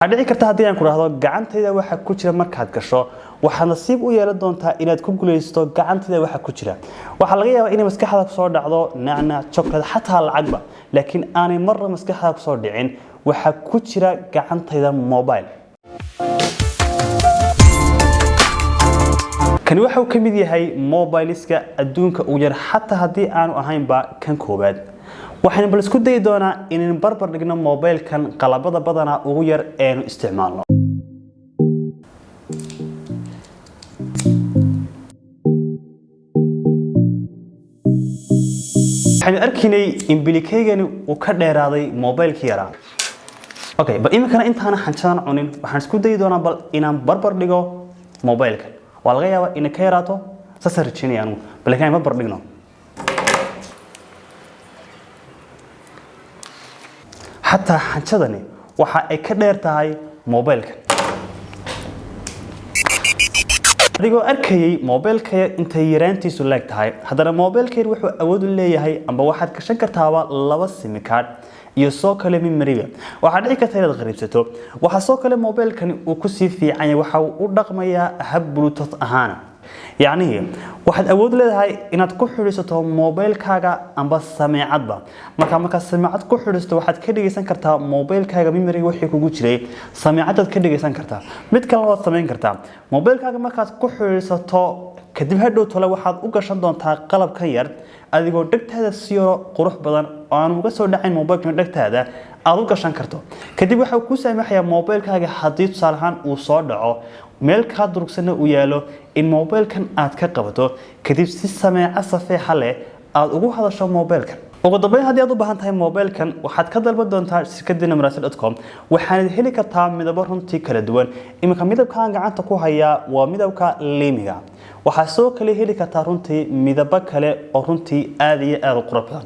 hadii kartaa hadii aan ku raahdo gacantayda waxa ku jira markaad gasho waxa nasiib u yeelan doontaa inaad ku guuleysto gacantayda waxa ku jira waxa laga yaabaa in maskaxda ku soo dhacdo nacna chocolate xataa lacagba laakiin aanay marna maskaxda ku soo dhicin waxa ku jira gacantayda mobile kani waxa uu kamid yahay mobileska adduunka ugu yar xataa hadii aanu ahaynba kan koobaad waxaan bal isku day doonaa inaan barbar dhigno mobile kan qalabada badana ugu yar ee aanu isticmaalno waxaan arkinay in bilikeygan uu ka dheeraaday mobile-ka yaraa okay bal imikana intaan xanjaan cunin waxaan isku day doonaa bal inaan barbar dhigo mobile kan waa laga yaabaa in ka yaraato sasarjinayaan bal kan barbar dhigno حتى حنشدني waxa ay ka dheer tahay mobile-ka adigoo arkayay mobile-ka inta yaraantiisu leeg tahay hadana mobile-ka wuxuu awood u leeyahay amba waxaad ka shan kartaa laba sim card iyo soo kale memory waxa dhici karta inaad qariibsato waxa soo kale mobile-kan uu ku sii fiican yahay waxa uu u dhaqmayaa hab bluetooth ahaan يعني واحد أود له هاي إن تكون حريصته موبايل كاجا أم بس سماعات با مركا سماعات كل حريصته واحد كده يسان كرتا موبايل كاجا ميموري وحي كوجود شيء سماعات كده يسان كرتا متكلم الله سمين كرتا موبايل كاجا مركا كل حريصته كدب هدو تلا واحد وقشان دون تا قلب كير أديكو دكت هذا السيارة قروح بدن أنا مقصر دعين موبايل كن دكت هذا أدو قشان كرتو كدب واحد كوسا محيا موبايل كاجا حديث صالحان وصار دعو meel ka durugsan u yaalo in mobile-kan aad ka qabato kadib si sameeca safiixa leh aad ugu hadasho mobile-kan ugu dambeyn hadii aad u baahan tahay mobile-kan waxaad ka dalban doontaa shirkadda marasal.com waxaad heli kartaa midabo runtii kala duwan imika midabkan gacanta ku haya waa midabka leemiga waxa soo kale heli kartaa runtii midabo kale oo runtii aad iyo aad u qurux badan